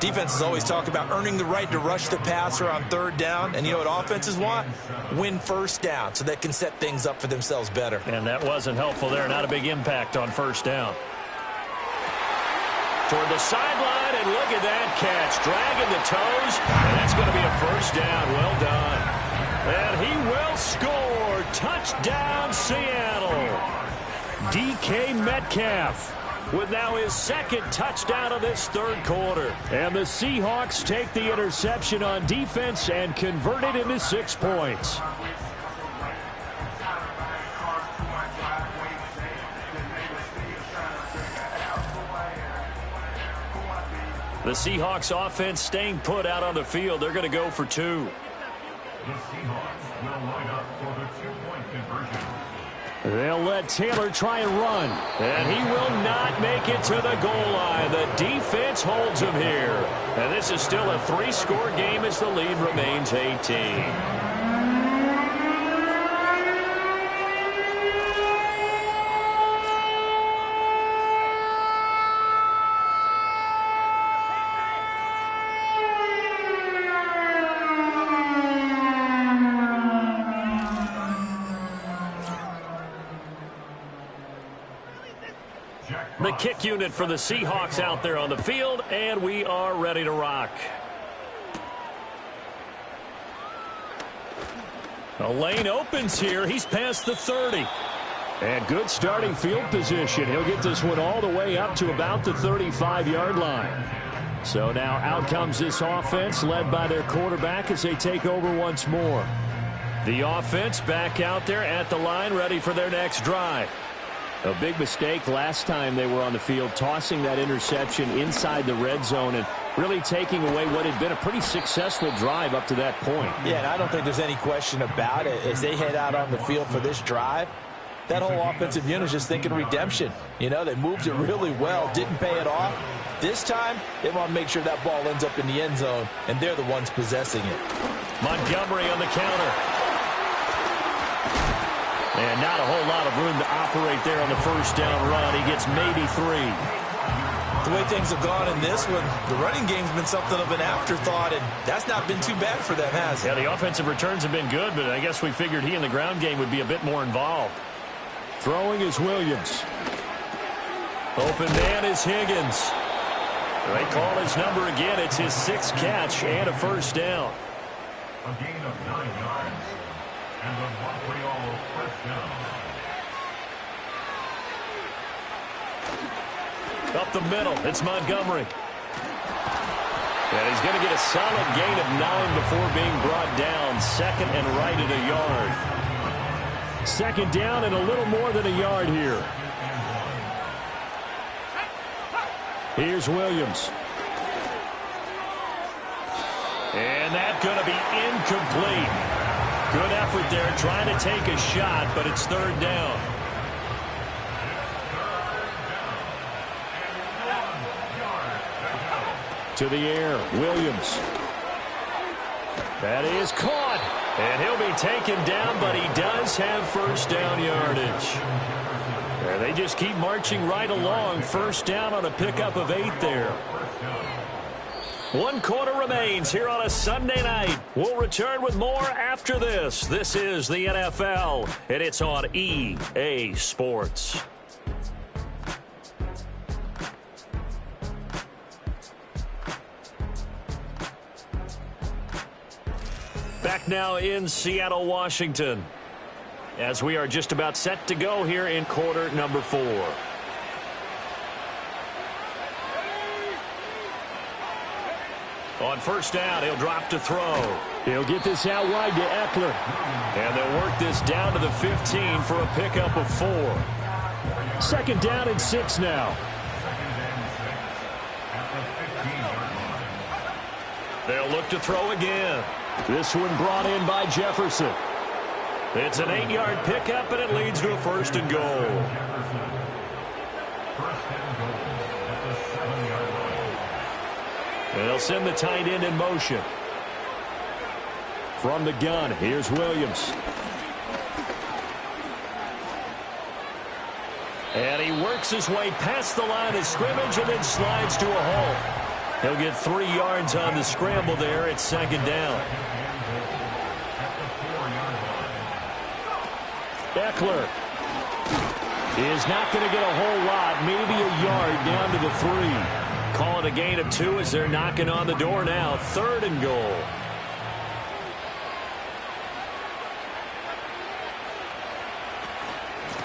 Defenses always talk about earning the right to rush the passer on 3rd down. And you know what offenses want? Win 1st down so they can set things up for themselves better. And that wasn't helpful there. Not a big impact on 1st down. Toward the sideline, and look at that catch. Dragging the toes, and that's going to be a 1st down. Well done. And he will score. Touchdown, Seattle. DK Metcalf with now his 2nd touchdown of this 3rd quarter. And the Seahawks take the interception on defense and convert it into 6 points. The Seahawks offense staying put out on the field. They're going to go for 2. The Seahawks will line up for the 2-point conversion. They'll let Taylor try and run. And he will not make it to the goal line. The defense holds him here. And this is still a 3-score game as the lead remains 18. The kick unit for the Seahawks out there on the field, and we are ready to rock. The lane opens here. He's past the 30. And good starting field position. He'll get this one all the way up to about the 35-yard line. So now out comes this offense led by their quarterback as they take over once more. The offense back out there at the line ready for their next drive. A big mistake last time they were on the field, tossing that interception inside the red zone and really taking away what had been a pretty successful drive up to that point. Yeah, and I don't think there's any question about it. As they head out on the field for this drive, that whole offensive unit is just thinking redemption. You know, they moved it really well, didn't pay it off. This time, they want to make sure that ball ends up in the end zone, and they're the ones possessing it. Montgomery on the counter. And not a whole lot of room to operate there on the 1st down run. He gets maybe 3. The way things have gone in this one, the running game's been something of an afterthought, and that's not been too bad for them, has it? Yeah, the offensive returns have been good, but I guess we figured he in the ground game would be a bit more involved. Throwing is Williams. Open man is Higgins. They call his number again. It's his 6th catch and a 1st down. A gain of 9 yards. And the Montreal 1st down. Up the middle, it's Montgomery. And he's going to get a solid gain of 9 before being brought down. 2nd and right at a yard. 2nd down and a little more than a yard here. Here's Williams. And that's going to be incomplete. Good effort there trying to take a shot, but it's 3rd down. To the air, Williams. That is caught. And he'll be taken down, but he does have 1st down yardage. And they just keep marching right along. 1st down on a pickup of 8 there. One quarter remains here on a Sunday night. We'll return with more after this. This is the NFL, and it's on EA Sports. Back now in Seattle, Washington, as we are just about set to go here in quarter number 4. On first down, he'll drop to throw. He'll get this out wide to Eckler. And they'll work this down to the 15 for a pickup of 4. Second down and 6 now. They'll look to throw again. This one brought in by Jefferson. It's an 8-yard pickup, and it leads to a first and goal. They'll send the tight end in motion. From the gun, here's Williams. And he works his way past the line of scrimmage and then slides to a halt. He'll get 3 yards on the scramble there. It's second down. Eckler is not going to get a whole lot, maybe a yard down to the 3. Call it a gain of 2 as they're knocking on the door now. Third and goal.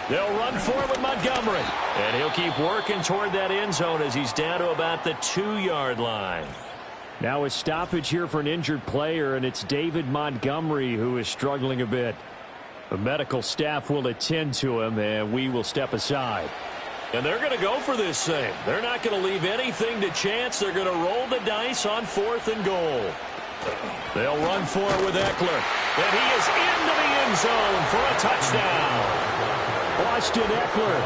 They'll run for it with Montgomery. And he'll keep working toward that end zone as he's down to about the 2-yard line. Now a stoppage here for an injured player, and it's David Montgomery who is struggling a bit. The medical staff will attend to him, and we will step aside. And they're going to go for this thing. They're not going to leave anything to chance. They're going to roll the dice on 4th and goal. They'll run for it with Eckler. And he is into the end zone for a touchdown. Austin Eckler,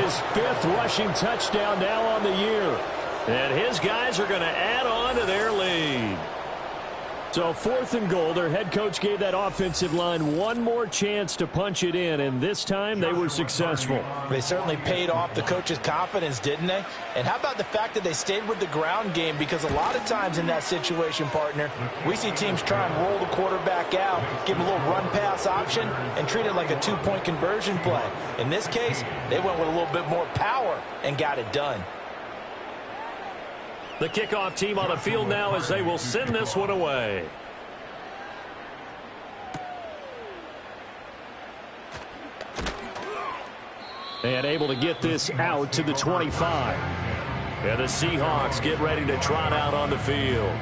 his 5th rushing touchdown now on the year. And his guys are going to add on to their lead. So 4th and goal, their head coach gave that offensive line one more chance to punch it in, and this time they were successful. They certainly paid off the coach's confidence, didn't they? And how about the fact that they stayed with the ground game? Because a lot of times in that situation, partner, we see teams try and roll the quarterback out, give him a little run-pass option, and treat it like a 2-point conversion play. In this case, they went with a little bit more power and got it done. The kickoff team on the field now as they will send this one away. And able to get this out to the 25. And the Seahawks get ready to trot out on the field.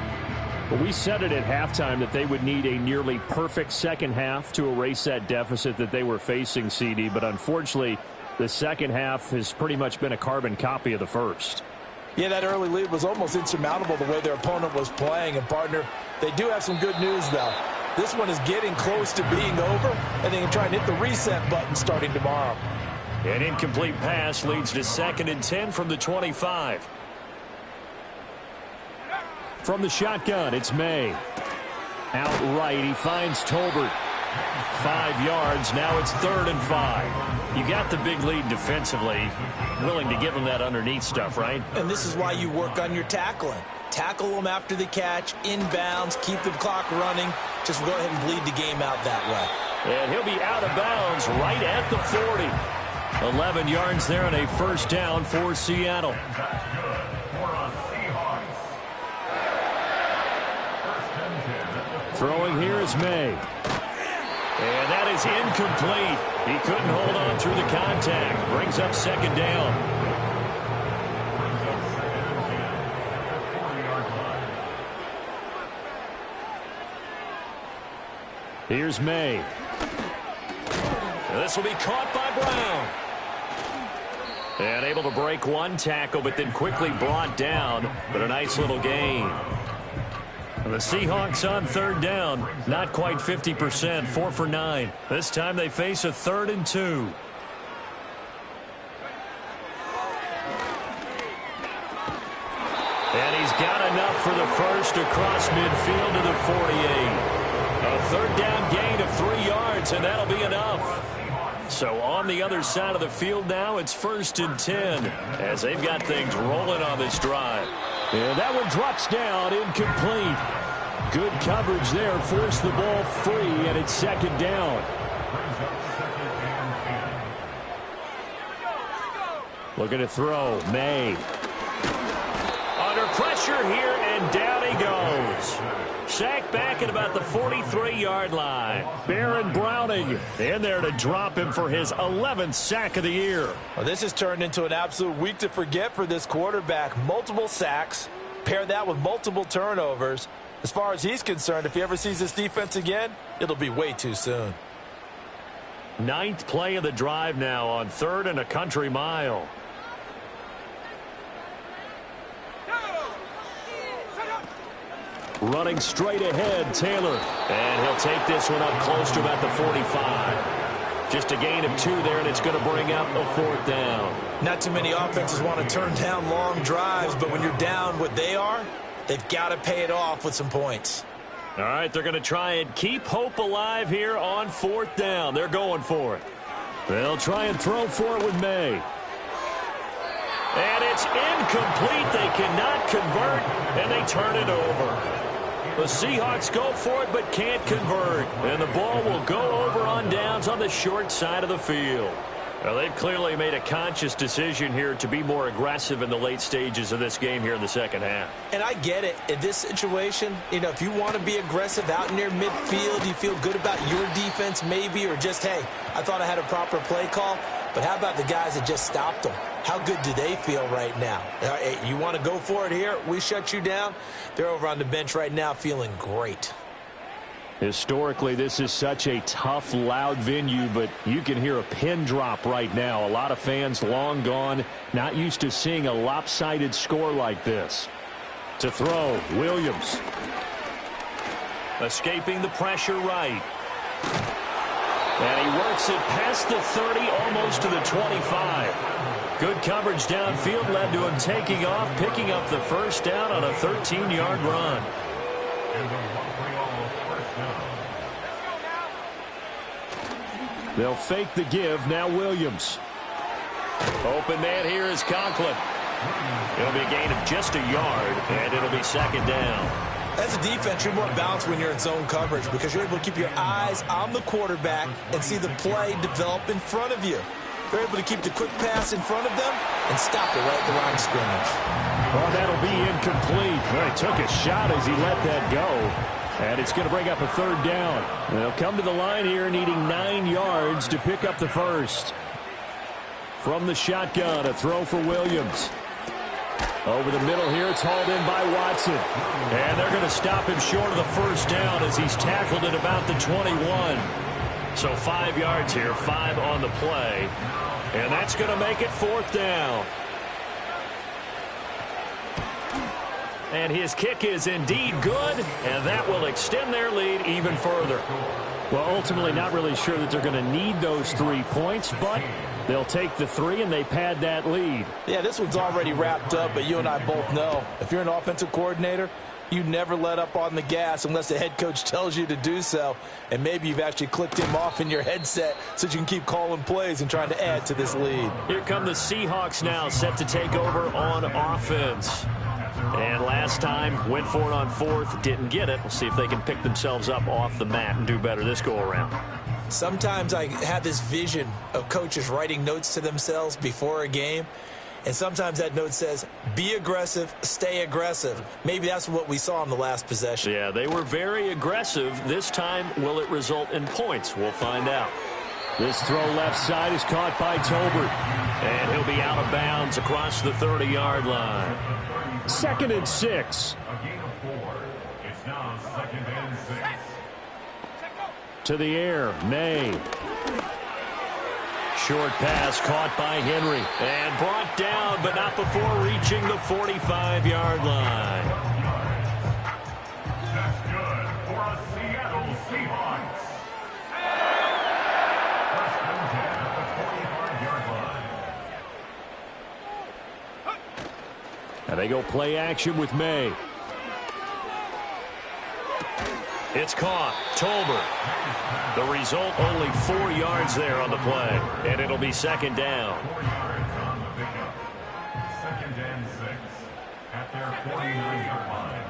Well, we said it at halftime that they would need a nearly perfect second half to erase that deficit that they were facing, CD. But unfortunately, the second half has pretty much been a carbon copy of the first. Yeah, that early lead was almost insurmountable the way their opponent was playing. And, partner, they do have some good news, though. This one is getting close to being over, and they can try and hit the reset button starting tomorrow. An incomplete pass leads to 2nd and 10 from the 25. From the shotgun, it's May. Out right, he finds Tolbert. 5 yards, now it's 3rd and 5. You got the big lead defensively, willing to give them that underneath stuff, right? And this is why you work on your tackling. Tackle them after the catch, inbounds, keep the clock running. Just go ahead and bleed the game out that way. And he'll be out of bounds right at the 40. 11 yards there and a first down for Seattle. Throwing here is May. And that is incomplete. He couldn't hold on through the contact. Brings up 2nd down. Here's May. And this will be caught by Brown. And able to break one tackle, but then quickly brought down. But a nice little gain. The Seahawks on 3rd down, not quite 50%, 4 for 9. This time they face a 3rd and 2. And he's got enough for the first across midfield to the 48. A 3rd down gain of 3 yards, and that'll be enough. So on the other side of the field now, it's 1st and 10 as they've got things rolling on this drive. And that one drops down, incomplete. Good coverage there, forced the ball free, and it's second down. Looking to throw, May. Under pressure here, and down he goes. Sacked back at about the 43-yard line. Baron Browning in there to drop him for his 11th sack of the year. Well, this has turned into an absolute week to forget for this quarterback. Multiple sacks, pair that with multiple turnovers. As far as he's concerned, if he ever sees this defense again, it'll be way too soon. 9th play of the drive now on 3rd and a country mile. Running straight ahead, Taylor. And he'll take this one up close to about the 45. Just a gain of 2 there, and it's going to bring up a 4th down. Not too many offenses want to turn down long drives, but when you're down what they are, they've got to pay it off with some points. All right, they're going to try and keep hope alive here on 4th down. They're going for it. They'll try and throw for it with May. And it's incomplete. They cannot convert, and they turn it over. The Seahawks go for it but can't convert. And the ball will go over on downs on the short side of the field. Well, they've clearly made a conscious decision here to be more aggressive in the late stages of this game here in the second half. And I get it. In this situation, you know, if you want to be aggressive out near midfield, you feel good about your defense maybe, or just, hey, I thought I had a proper play call. But how about the guys that just stopped them? How good do they feel right now? Hey, you want to go for it here? We shut you down. They're over on the bench right now feeling great. Historically, this is such a tough, loud venue, but you can hear a pin drop right now. A lot of fans long gone, not used to seeing a lopsided score like this. To throw, Williams. Escaping the pressure right. And he works it past the 30, almost to the 25. Good coverage downfield led to him taking off, picking up the first down on a 13-yard run. They'll fake the give. Now Williams. Open man here is Conklin. It'll be a gain of just a yard, and it'll be second down. As a defense, you're more balanced when you're in zone coverage because you're able to keep your eyes on the quarterback and see the play develop in front of you. They're able to keep the quick pass in front of them and stop it right at the line of scrimmage. Well, that'll be incomplete. Well, he took a shot as he let that go. And it's going to bring up a 3rd down. They'll come to the line here needing 9 yards to pick up the first. From the shotgun, a throw for Williams. Over the middle here, it's hauled in by Watson. And they're going to stop him short of the first down as he's tackled at about the 21. So 5 yards here, 5 on the play. And that's going to make it 4th down. And his kick is indeed good, and that will extend their lead even further. Well, ultimately not really sure that they're going to need those 3 points, but they'll take the 3 and they pad that lead. Yeah, this one's already wrapped up, but you and I both know if you're an offensive coordinator, you never let up on the gas unless the head coach tells you to do so. And maybe you've actually clicked him off in your headset so you can keep calling plays and trying to add to this lead. Here come the Seahawks now, set to take over on offense. And last time, went for it on 4th, didn't get it. We'll see if they can pick themselves up off the mat and do better this go-around. Sometimes I have this vision of coaches writing notes to themselves before a game. And sometimes that note says, be aggressive, stay aggressive. Maybe that's what we saw in the last possession. Yeah, they were very aggressive. This time, will it result in points? We'll find out. This throw left side is caught by Tolbert. And he'll be out of bounds across the 30-yard line. 2nd and 6. A gain of 4. It's now 2nd and 6. To the air, May. Short pass caught by Henry. And brought down, but not before reaching the 45-yard line. That's good for a Seattle Seahawks. First and 10 at the 45-yard line. And they go play action with May. It's caught. Tolbert. The result, only 4 yards there on the play. And it'll be second down. 4 yards on the pickup. 2nd and 6 at at their 49-yard line.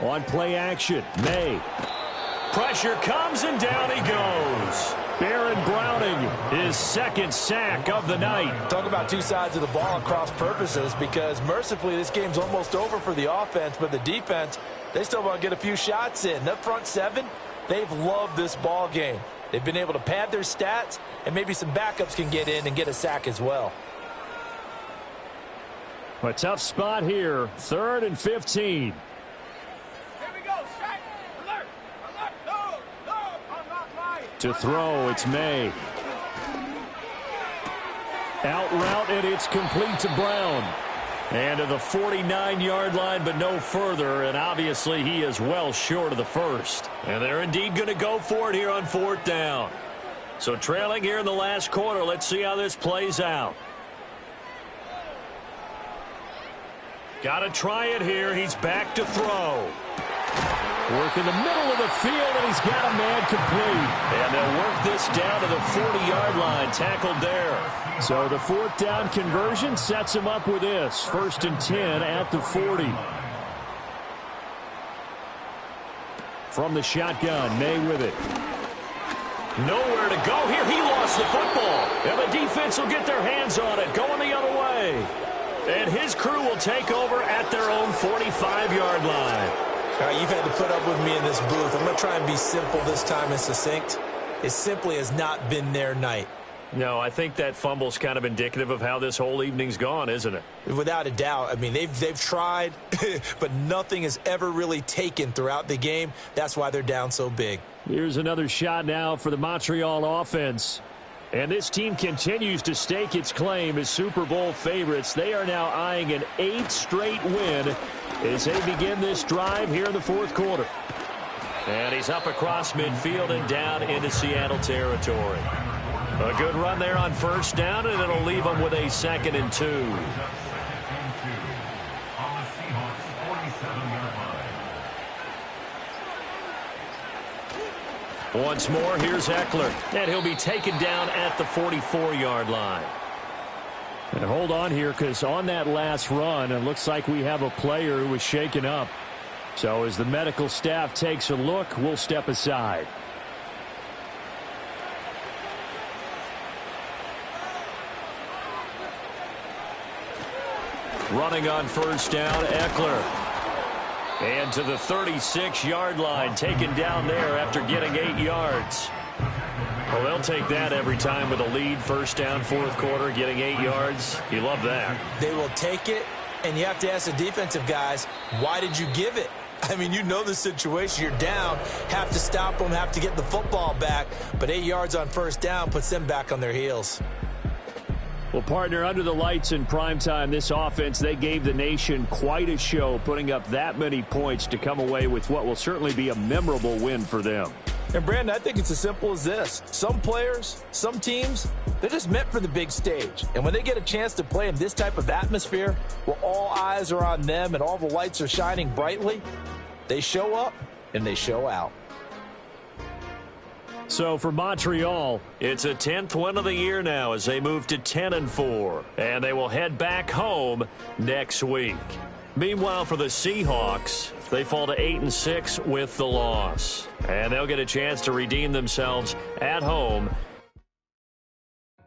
On play action, May. Pressure comes and down he goes. Baron Browning, his second sack of the night. Talk about two sides of the ball at cross purposes, because mercifully this game's almost over for the offense, but the defense, they still want to get a few shots in. That front seven, they've loved this ball game. They've been able to pad their stats, and maybe some backups can get in and get a sack as well. A tough spot here, 3rd and 15. To throw, it's May. Out route, and it's complete to Brown. And to the 49-yard line, but no further, and obviously he is well short of the first. And they're indeed going to go for it here on 4th down. So trailing here in the last quarter, let's see how this plays out. Got to try it here. He's back to throw. Work in the middle of the field, and he's got a man complete. And they'll work this down to the 40-yard line, tackled there. So the 4th down conversion sets him up with this. 1st and 10 at the 40. From the shotgun, May with it. Nowhere to go here. He lost the football. And the defense will get their hands on it, going the other way. And his crew will take over at their own 45-yard line. All right, you've had to put up with me in this booth. I'm going to try and be simple this time and succinct. It simply has not been their night. No, I think that fumble's kind of indicative of how this whole evening's gone, isn't it? Without a doubt. I mean, they've tried, but nothing has ever really taken throughout the game. That's why they're down so big. Here's another shot now for the Montreal offense. And this team continues to stake its claim as Super Bowl favorites. They are now eyeing an 8th straight win as they begin this drive here in the 4th quarter. And he's up across midfield and down into Seattle territory. A good run there on 1st down, and it'll leave them with a 2nd and 2. On the Seahawks 47-yard line. Once more, here's Eckler. And he'll be taken down at the 44-yard line. And hold on here, because on that last run, it looks like we have a player who was shaken up. So as the medical staff takes a look, we'll step aside. Running on 1st down, Eckler. And to the 36-yard line, taken down there after getting 8 yards. Well, they'll take that every time with a lead. 1st down, 4th quarter, getting 8 yards. You love that. They will take it, and you have to ask the defensive guys, why did you give it? I mean, you know the situation. You're down, have to stop them, have to get the football back. But 8 yards on 1st down puts them back on their heels. Well, partner, under the lights in primetime, this offense, they gave the nation quite a show, putting up that many points to come away with what will certainly be a memorable win for them. And, Brandon, I think it's as simple as this. Some players, some teams, they're just meant for the big stage. And when they get a chance to play in this type of atmosphere, where all eyes are on them and all the lights are shining brightly, they show up and they show out. So for Montreal, it's a 10th win of the year now as they move to 10-4. And they will head back home next week. Meanwhile, for the Seahawks, they fall to 8-6 with the loss. And they'll get a chance to redeem themselves at home